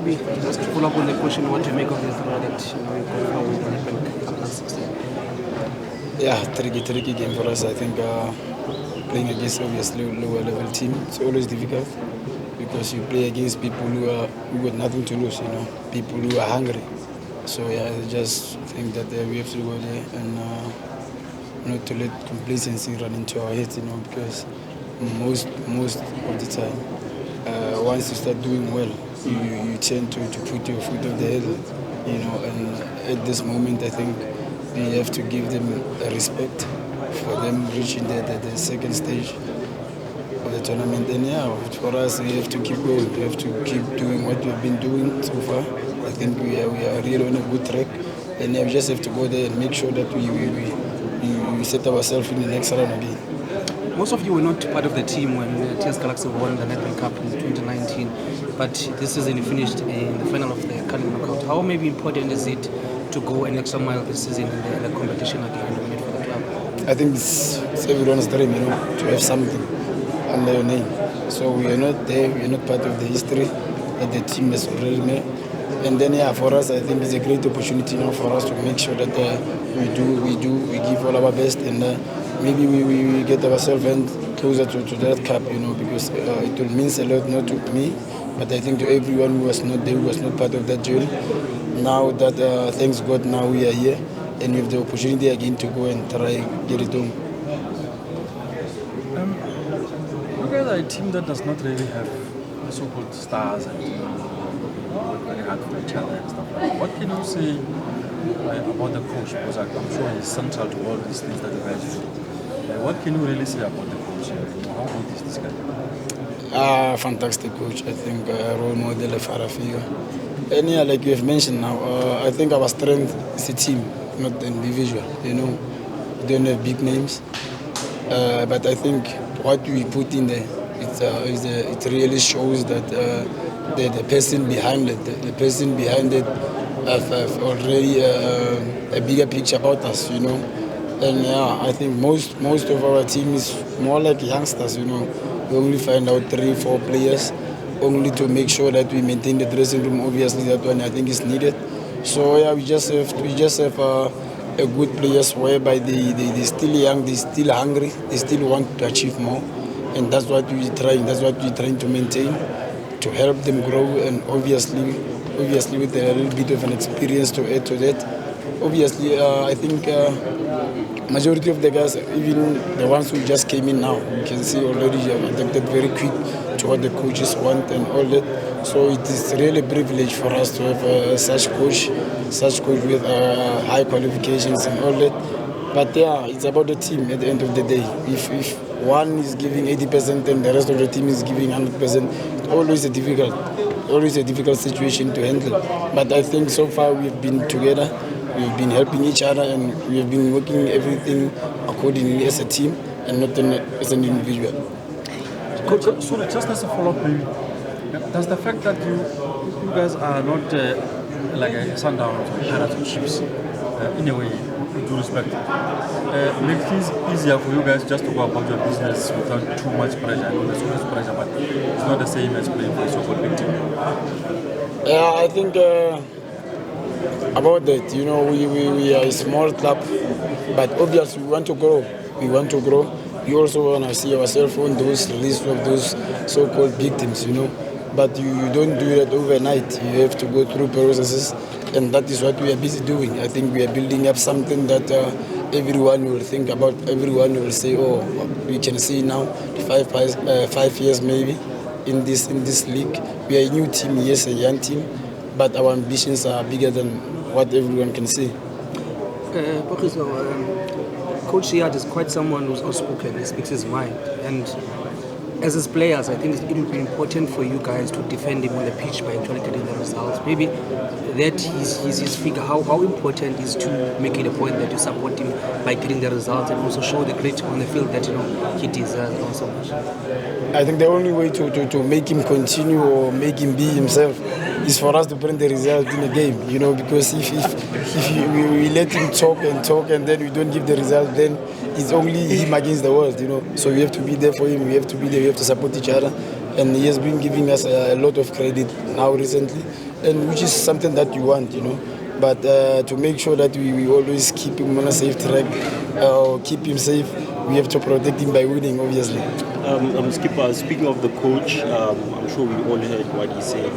maybe just to follow up on the question, what do you make of this draw that you got from the Nedbank Cup Last 16? Yeah, tricky game for us. I think playing against obviously lower level team, it's always difficult because you play against people who got nothing to lose. People who are hungry. So yeah, I just think that we have to go there and not to let complacency run into our heads. Because most of the time, once you start doing well, you tend to put your foot on the head. And at this moment, I think we have to give them respect for them reaching the second stage of the tournament. And yeah, for us, we have to keep going. We have to keep doing what we've been doing so far. I think we are really on a good track. And we just have to go there and make sure that we set ourselves in the next round again. Most of you were not part of the team when TS Galaxy won the Nedbank Cup in 2019, but this season you finished in the final of the Carling knockout. How maybe important is it to go an extra mile this season in the competition again and win it for the club? I think it's everyone's dream, to have something under your name. So we are not there, we are not part of the history that the team has already made. And then yeah, for us, I think it's a great opportunity now for us to make sure that we give all our best, and maybe we get ourselves closer to that cup, because it will mean a lot, not to me, but I think to everyone who was not there, who was not part of that journey. Now that thanks God, now we are here, and we have the opportunity again to go and try get it done. You guys are a team that does not really have so-called stars and work very hard for each other and stuff like that. What can you say about the coach? Because I'm sure he's central to all these things that you guys do. What can you really say about the coach? How good is this guy? Fantastic coach. I think a role model, a father figure. And yeah, like you have mentioned now, I think our strength is a team, not an individual. We don't have big names, but I think what we put in there, it really shows that the person behind it, have already a bigger picture about us, And yeah, I think most of our team is more like youngsters, We only find out 3-4 players, only to make sure that we maintain the dressing room. Obviously, that one I think is needed. So yeah, we just have a good players whereby they still young, they still hungry, they still want to achieve more, and that's what we're trying. That's what we're trying to maintain, to help them grow, and obviously with a little bit of an experience to add to that. Obviously, I think majority of the guys, even the ones who just came in now, you can see already adapted very quick to what the coaches want and all that. So it is really a privilege for us to have such coach with high qualifications and all that. But yeah, it's about the team at the end of the day. If one is giving 80% and the rest of the team is giving 100%, it's always a difficult situation to handle. But I think so far we've been together. We've been helping each other, and we've been working everything accordingly as a team and not as an individual. Coach, so just as a follow-up, does the fact that you guys are not like a Sundowns or Pirates or Chiefs, in a way, with due respect, make things easier for you guys just to go about your business without too much pressure? I know there's always pressure, but it's not the same as playing for a so-called big team. Yeah, I think about that, we are a small club, but obviously we want to grow. We also want to see ourselves on those lists of those so-called big teams, But you don't do that overnight. You have to go through processes, and that is what we are busy doing. I think we are building up something that everyone will think about. Everyone will say, "Oh, we can see now 5 years maybe in this league. We are a new team, yes, a young team, but our ambitions are bigger than what everyone can see." Pogiso, Coach Sead is quite someone who's outspoken. He speaks his mind, and as his players, I think it would be important for you guys to defend him on the pitch by actually getting the results. Maybe that is his figure. How important is to make it a point that you support him by getting the results and also show the grit on the field that he deserves so much. I think the only way to make him continue or make him be himself is for us to bring the result in the game. Because if we let him talk and then we don't give the result, then it's only him against the world. So we have to be there for him. We have to be there. We have to support each other, and he has been giving us a lot of credit now recently. and which is something that you want, But to make sure that we always keep him on a safe track, or keep him safe, we have to protect him by winning, obviously. Skipper, speaking of the coach, I'm sure we all heard what he said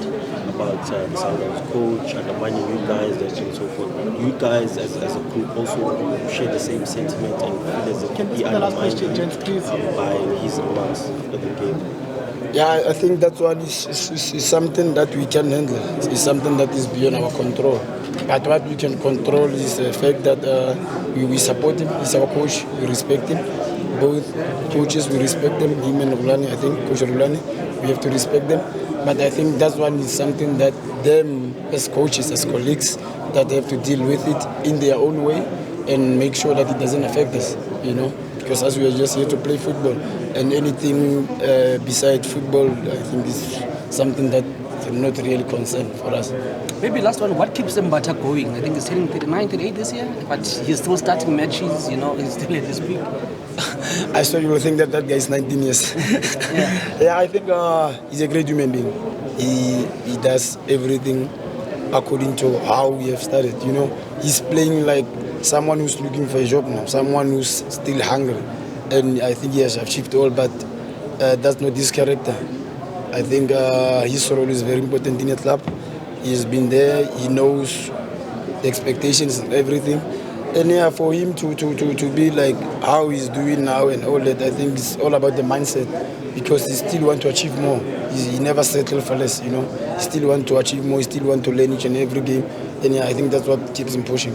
about the Sundowns coach, undermining you guys and so forth. You guys, as a group, also share the same sentiment and feel as if he undermined you by his remarks after the game. Yeah, I think that one is something that we can handle. It's something that is beyond our control. But what we can control is the fact that we support him. He's our coach. We respect him. Both coaches, we respect them. Him and Rulani, I think, Coach Rulani, we have to respect them. But I think that one is something that them, as coaches, as colleagues, that they have to deal with it in their own way and make sure that it doesn't affect us, Because as we are just here to play football, and anything beside football, I think is something that not really concern for us. Maybe last one, what keeps Mbata going? I think he's turning 39, 38 this year, but he's still starting matches, he's still at his peak. I saw you will think that guy is 19 years. Yeah, I think he's a great human being. He does everything according to how we have started, He's playing like someone who's looking for a job now, someone who's still hungry. And I think he has achieved all, but that's not his character. I think his role is very important in the club. He's been there, he knows the expectations and everything. And yeah, for him to be like how he's doing now and all that, I think it's all about the mindset, because he still wants to achieve more. He never settled for less, He still wants to achieve more, he still wants to learn each and every game. And yeah, I think that's what keeps him pushing.